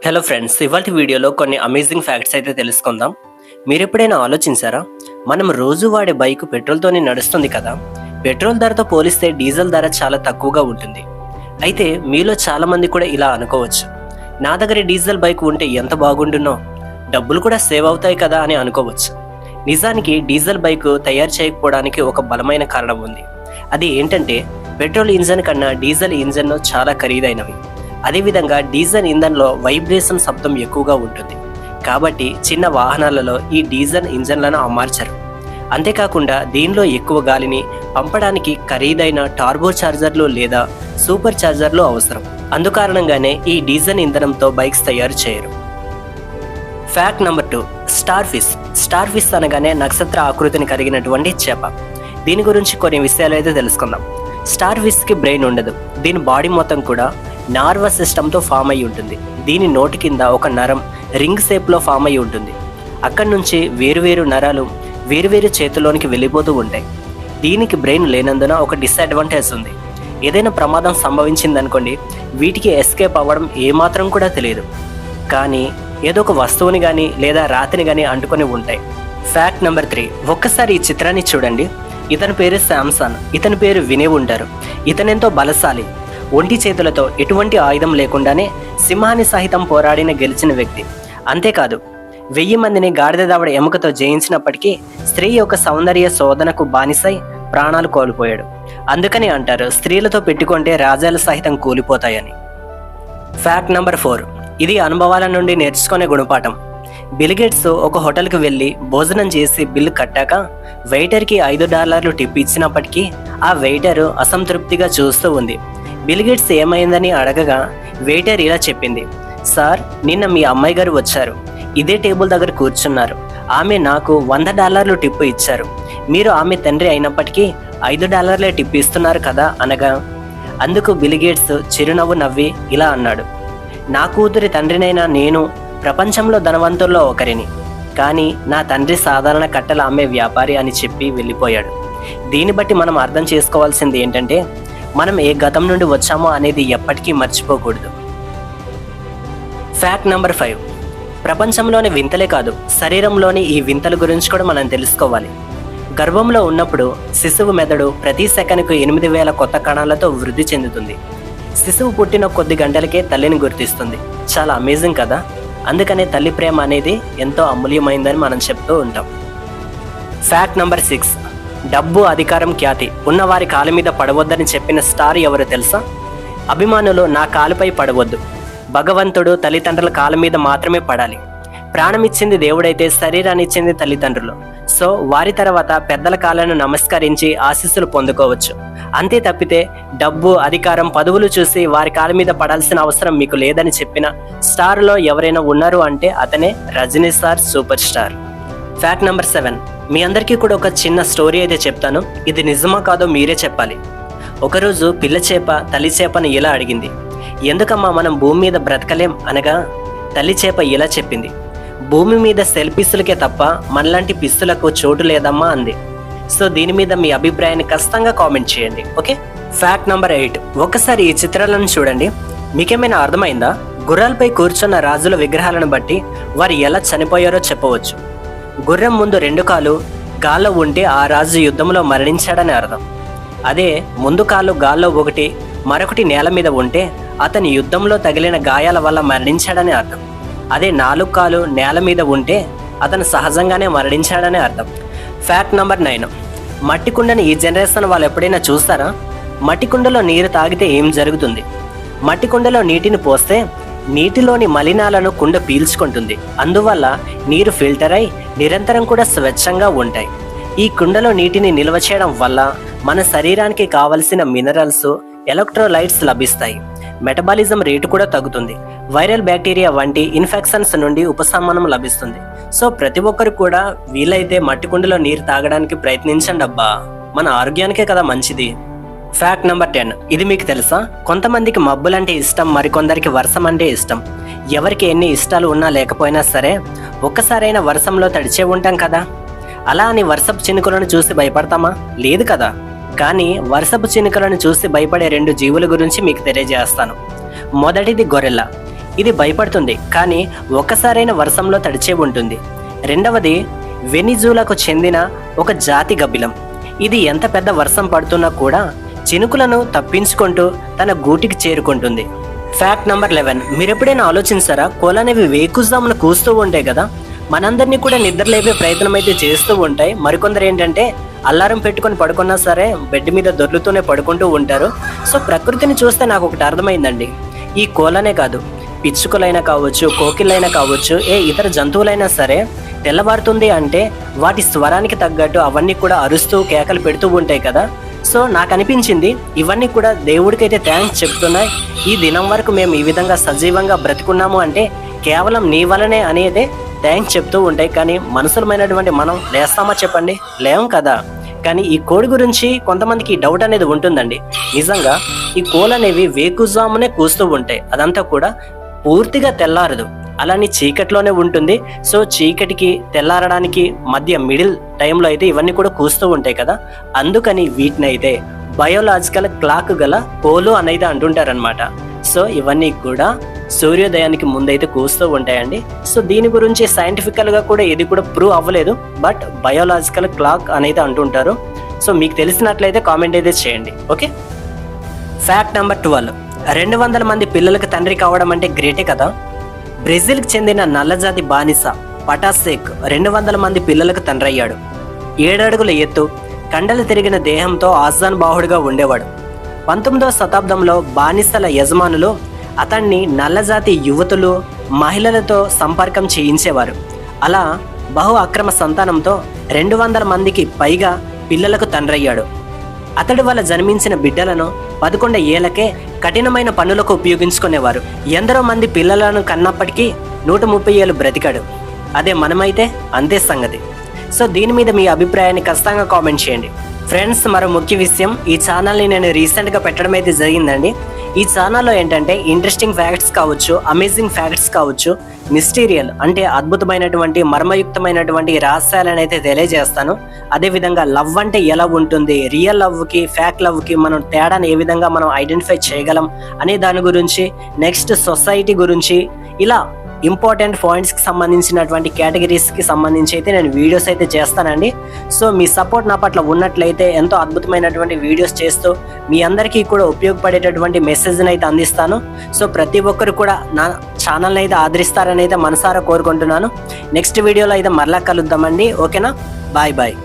Hello friends, ఇవాళ వీడియోలో కొన్ని అమేజింగ్ ఫ్యాక్ట్స్ అయితే తెలుసుకుందాం. మీరు ఎప్పుడైనా ఆలోచించారా, మనం రోజు వాడే బైక్ పెట్రోల్తోనే నడుస్తుంది కదా. పెట్రోల్ ధరతో పోలిస్తే డీజిల్ ధర చాలా తక్కువగా ఉంటుంది. అయితే మీలో చాలా మంది కూడా ఇలా అనుకోవచ్చు, నా దగ్గర డీజిల్ బైక్ ఉంటే ఎంత బాగుండునో, డబ్బులు కూడా సేవ్ అవుతాయి కదా అని అనుకోవచ్చు. నిజానికి డీజిల్ బైక్ తయారు చేయకపోవడానికి ఒక బలమైన కారణం ఉంది. అది ఏంటంటే, పెట్రోల్ ఇంజన్ కన్నా డీజిల్ ఇంజన్ చాలా ఖరీదైనవి. అదేవిధంగా డీజిల్ ఇంధన్లో వైబ్రేషన్ శబ్దం ఎక్కువగా ఉంటుంది. కాబట్టి చిన్న వాహనాలలో ఈ డీజిల్ ఇంజన్లను అమర్చరు. అంతేకాకుండా దీనిలో ఎక్కువ గాలిని పంపడానికి ఖరీదైన టర్బో చార్జర్లు లేదా సూపర్ చార్జర్లు అవసరం. అందుకారణంగానే ఈ డీజిల్ ఇంధనంతో బైక్స్ తయారు చేయరు. Fact number 2, star fish. Star fish అనగానే నక్షత్ర ఆకృతిని కలిగినటువంటి చేప. దీని గురించి కొన్ని విషయాలు అయితే తెలుసుకుందాం. స్టార్ ఫిష్కి బ్రెయిన్ ఉండదు. దీని బాడీ మొత్తం కూడా నర్వస్ సిస్టంతో ఫామ్ అయి ఉంటుంది. దీని నోటి కింద ఒక నరం రింగ్ షేప్లో ఫామ్ అయి ఉంటుంది. అక్కడి నుంచి వేరువేరు నరాలు వేరువేరు చేతుల్లోనికి వెళ్ళిపోతూ ఉంటాయి. దీనికి బ్రెయిన్ లేనందున ఒక డిసడ్వాంటేజ్ ఉంది. ఏదైనా ప్రమాదం సంభవించిందనుకోండి, వీటికి ఎస్కేప్ అవ్వడం ఏమాత్రం కూడా తెలియదు. కానీ ఏదో ఒక వస్తువుని కానీ లేదా రాతిని కానీ అంటుకొని ఉంటాయి. ఫ్యాక్ట్ నెంబర్ 3, ఒక్కసారి ఈ చిత్రాన్ని చూడండి. ఇతని పేరు శాంసన్. ఇతని పేరు వినే ఉంటారు. ఇతనెంతో బలశాలి. ఒంటి చేతులతో ఎటువంటి ఆయుధం లేకుండానే సింహాన్ని సహితం పోరాడిన గెలిచిన వ్యక్తి. అంతేకాదు, 1000 మందిని గాడిద దవడ ఎముకతో జయించినప్పటికీ స్త్రీ యొక్క సౌందర్య శోధనకు బానిసై ప్రాణాలు కోల్పోయాడు. అందుకని అంటారు, స్త్రీలతో పెట్టుకుంటే రాజ్యాలు సహితం కూలిపోతాయని. ఫ్యాక్ట్ నెంబర్ 4, ఇది అనుభవాల నుండి నేర్చుకునే గుణపాఠం. బిల్ గేట్స్ ఒక హోటల్కి వెళ్ళి భోజనం చేసి బిల్లు కట్టాక వెయిటర్కి $5 టిప్ ఇచ్చినప్పటికీ ఆ వెయిటర్ అసంతృప్తిగా చూస్తూ ఉంది. బిల్ గేట్స్ ఏమైందని అడగగా వెయిటర్ ఇలా చెప్పింది, సార్, నిన్న మీ అమ్మాయి గారు వచ్చారు. ఇదే టేబుల్ దగ్గర కూర్చున్నారు. ఆమె నాకు $100 టిప్ ఇచ్చారు. మీరు ఆమె తండ్రి అయినప్పటికీ $5 టిప్ ఇస్తున్నారు కదా అనగా, అందుకు బిల్ గేట్స్ చిరునవ్వు నవ్వి ఇలా అన్నాడు, నా కూతురి తండ్రినైనా నేను ప్రపంచంలో ధనవంతుల్లో ఒకరిని, కానీ నా తండ్రి సాధారణ కట్టెల అమ్మే వ్యాపారి అని చెప్పి వెళ్ళిపోయాడు. దీన్ని బట్టి మనం అర్థం చేసుకోవాల్సింది ఏంటంటే, మనం ఏ గతం నుండి వచ్చామో అనేది ఎప్పటికీ మర్చిపోకూడదు. ఫ్యాక్ట్ నెంబర్ 5, ప్రపంచంలోని వింతలే కాదు, శరీరంలోని ఈ వింతల గురించి కూడా మనం తెలుసుకోవాలి. గర్భంలో ఉన్నప్పుడు శిశువు మెదడు ప్రతి సెకనుకు 8000 కొత్త కణాలతో వృద్ధి చెందుతుంది. శిశువు పుట్టిన కొద్ది గంటలకే తల్లిని గుర్తిస్తుంది. చాలా అమేజింగ్ కదా. అందుకనే తల్లి ప్రేమ అనేది ఎంతో అమూల్యమైందని మనం చెప్తూ ఉంటాం. ఫ్యాక్ట్ నెంబర్ 6, డబ్బు, అధికారం, ఖ్యాతి ఉన్నవారి కాలు మీద పడవద్దని చెప్పిన స్టార్ ఎవరు తెలుసా? అభిమానులు నా కాలుపై పడవద్దు, భగవంతుడు తల్లిదండ్రుల కాళ్ళ మీద మాత్రమే పడాలి. ప్రాణం ఇచ్చింది దేవుడైతే శరీరాన్ని ఇచ్చింది తల్లిదండ్రులు. సో వారి తర్వాత పెద్దల కాళ్ళను నమస్కరించి ఆశీస్సులు పొందుకోవచ్చు. అంతే తప్పితే డబ్బు, అధికారం, పదవులు చూసి వారి కాళ్ళ మీద పడాల్సిన అవసరం మీకు లేదని చెప్పిన స్టార్లో ఎవరైనా ఉన్నారు అంటే అతనే Rajini sir, super star. Fact number 7, మీ అందరికీ కూడా ఒక చిన్న స్టోరీ అయితే చెప్తాను. ఇది నిజమా కాదో మీరే చెప్పాలి. ఒకరోజు పిల్ల చేప తల్లి చేపను ఇలా అడిగింది, ఎందుకమ్మా మనం భూమి మీద బ్రతకలేం అనగా తల్లి చేప ఇలా చెప్పింది, భూమి మీద సెల్ పిస్సులకే తప్ప మనలాంటి పిస్సులకు చోటు లేదమ్మా అంది. సో దీని మీద మీ అభిప్రాయాన్ని ఖచ్చితంగా కామెంట్ చేయండి. ఓకే. ఫ్యాక్ట్ నెంబర్ 8, ఒక్కసారి ఈ చిత్రాలను చూడండి. మీకేమైనా అర్థమైందా? గుర్రాలపై కూర్చున్న రాజుల విగ్రహాలను బట్టి వారు ఎలా చనిపోయారో చెప్పవచ్చు. గుర్రం ముందు 2 కాళ్ళు గాల్లో ఉంటే ఆ రాజు యుద్ధంలో మరణించాడని అర్థం. అదే ముందు కాళ్ళు గాల్లో ఒకటి, మరొకటి నేల మీద ఉంటే అతని యుద్ధంలో తగిలిన గాయాల వల్ల మరణించాడని అర్థం. అదే 4 కాళ్ళు నేల మీద ఉంటే అతను సహజంగానే మరణించాడని అర్థం. ఫ్యాక్ట్ నెంబర్ 9, మట్టి కుండని ఈ జనరేషన్ వాళ్ళు ఎప్పుడైనా చూస్తారా? మట్టి కుండలో నీరు తాగితే ఏం జరుగుతుంది? మట్టి కుండలో నీటిని పోస్తే నీటిలోని మలినాలను కుండ పీల్చుకుంటుంది. అందువల్ల నీరు ఫిల్టర్ అయి నిరంతరం కూడా స్వచ్ఛంగా ఉంటాయి. ఈ కుండలో నీటిని నిల్వ చేయడం వల్ల మన శరీరానికి కావలసిన మినరల్స్, ఎలక్ట్రోలైట్స్ లభిస్తాయి. మెటబాలిజం రేటు కూడా తగ్గుతుంది. వైరల్ బ్యాక్టీరియా వంటి ఇన్ఫెక్షన్స్ నుండి ఉపశమనం లభిస్తుంది. సో ప్రతి ఒక్కరు కూడా వీలైతే మట్టి కుండలో నీరు తాగడానికి ప్రయత్నించండి అబ్బా, మన ఆరోగ్యానికే కదా మంచిది. ఫ్యాక్ట్ నెంబర్ 10, ఇది మీకు తెలుసా? కొంతమందికి మబ్బులంటే ఇష్టం, మరికొందరికి వర్షం అంటే ఇష్టం. ఎవరికి ఎన్ని ఇష్టాలు ఉన్నా లేకపోయినా సరే ఒక్కసారైనా వర్షంలో తడిచే ఉంటాం కదా. అలా అని వర్షపు చినుకులను చూసి భయపడతామా? లేదు కదా. కానీ వర్షపు చినుకులను చూసి భయపడే 2 జీవుల గురించి మీకు తెలియజేస్తాను. మొదటిది గొరెల్లా. ఇది భయపడుతుంది, కానీ ఒక్కసారైన వర్షంలో తడిచే ఉంటుంది. రెండవది వెనిజులాకు చెందిన ఒక జాతి గబ్బిలం. ఇది ఎంత పెద్ద వర్షం పడుతున్నా కూడా చినుకులను తప్పించుకుంటూ తన గూటికి చేరుకుంటుంది. Fact number 11. మీరు ఎప్పుడైనా ఆలోచించారా, కోళ్ళనేవి వేకుజామున కూస్తూ ఉంటాయి కదా, మనందరినీ కూడా నిద్రలేపే ప్రయత్నం అయితే చేస్తూ ఉంటాయి. మరికొందరు ఏంటంటే అల్లారం పెట్టుకొని పడుకున్నా సరే బెడ్ మీద దొర్లుతూనే పడుకుంటూ ఉంటారు. సో ప్రకృతిని చూస్తే నాకు ఒకటి అర్థమైందండి, ఈ కోళ్ళనే కాదు, పిచ్చుకలైనా కావచ్చు, కోకిళ్ళైనా కావచ్చు, ఇతర జంతువులైనా సరే తెల్లవారుతుంది అంటే వాటి స్వరానికి తగ్గట్టు అవన్నీ కూడా అరుస్తూ కేకలు పెడుతూ ఉంటాయి కదా. సో నాకు అనిపించింది ఇవన్నీ కూడా దేవుడికైతే థ్యాంక్స్ చెప్తున్నాయి. ఈ దినం వరకు మేము ఈ విధంగా సజీవంగా బ్రతుకున్నాము అంటే కేవలం నీ వలనే అనేదే థ్యాంక్స్ చెప్తూ ఉంటాయి. కానీ మనుషులమైనటువంటి మనం లేస్తామా చెప్పండి, లేం కదా. కానీ ఈ కోడి గురించి కొంతమందికి డౌట్ అనేది ఉంటుందండి. నిజంగా ఈ కోళ్ళు అనేవి వేకుజామునే కూస్తూ ఉంటాయి, అదంతా కూడా పూర్తిగా తెల్లారదు, అలానే చీకట్లోనే ఉంటుంది. సో చీకటికి తెల్లారడానికి మధ్య మిడిల్ టైంలో అయితే ఇవన్నీ కూడా కూస్తూ ఉంటాయి కదా, అందుకని వీటిని అయితే బయోలాజికల్ క్లాక్ గల కోలు అనేది అంటుంటారనమాట. సో ఇవన్నీ కూడా సూర్యోదయానికి ముందైతే కూస్తూ ఉంటాయండి. సో దీని గురించి సైంటిఫికల్గా కూడా ఇది కూడా ప్రూవ్ అవ్వలేదు, బట్ బయోలాజికల్ క్లాక్ అనేది అంటుంటారు. సో మీకు తెలిసినట్లయితే కామెంట్ అయితే చేయండి. ఓకే. Fact number 12. 200 మంది పిల్లలకు తండ్రి కావడం అంటే గ్రేటే కదా. బ్రెజిల్కి చెందిన నల్లజాతి బానిస పటాసేక్ 200 మంది పిల్లలకు తండ్రి అయ్యాడు. 7 అడుగుల ఎత్తు, కండలు తిరిగిన దేహంతో ఆజాన్ బాహుడుగా ఉండేవాడు. 19వ శతాబ్దంలో బానిసల యజమానులు అతన్ని నల్లజాతి యువతులు, మహిళలతో సంపర్కం చేయించేవారు. అలా బహు అక్రమ సంతానంతో 200 మందికి పైగా పిల్లలకు తండ్రయ్యాడు. అతడి వల్ల జన్మించిన బిడ్డలను 11 ఏళ్లకే కఠినమైన పనులకు ఉపయోగించుకునేవారు. ఎందరో మంది పిల్లలను కన్నప్పటికీ 130 ఏళ్ళు బ్రతికాడు. అదే మనమైతే అంతే సంగతి. సో దీని మీద మీ అభిప్రాయాన్ని ఖచ్చితంగా కామెంట్ చేయండి. ఫ్రెండ్స్, మరో ముఖ్య విషయం, ఈ ఛానల్ని నేను రీసెంట్గా పెట్టడం అయితే జరిగిందండి. ఈ ఛానల్లో ఏంటంటే ఇంట్రెస్టింగ్ ఫ్యాక్ట్స్ కావచ్చు, అమేజింగ్ ఫ్యాక్ట్స్ కావచ్చు, మిస్టీరియల్ అంటే అద్భుతమైనటువంటి మర్మయుక్తమైనటువంటి రహస్యాలను అయితే తెలియజేస్తాను. అదేవిధంగా లవ్ అంటే ఎలా ఉంటుంది, రియల్ లవ్కి ఫేక్ లవ్కి మనం తేడాను ఏ విధంగా మనం ఐడెంటిఫై చేయగలం అనే దాని గురించి, నెక్స్ట్ సొసైటీ గురించి, ఇలా ఇంపార్టెంట్ పాయింట్స్కి సంబంధించినటువంటి కేటగిరీస్కి సంబంధించి అయితే నేను వీడియోస్ అయితే చేస్తానండి. సో మీ సపోర్ట్ నా పట్ల ఉన్నట్లయితే ఎంతో అద్భుతమైనటువంటి వీడియోస్ చేస్తూ మీ అందరికీ కూడా ఉపయోగపడేటటువంటి మెసేజ్ని అయితే అందిస్తాను. సో ప్రతి ఒక్కరు కూడా నా ఛానల్ని అయితే ఆదరిస్తారని అయితే మనసారా కోరుకుంటున్నాను. నెక్స్ట్ వీడియోలో అయితే మరలా కలుద్దామండి. ఓకేనా, బాయ్ బాయ్.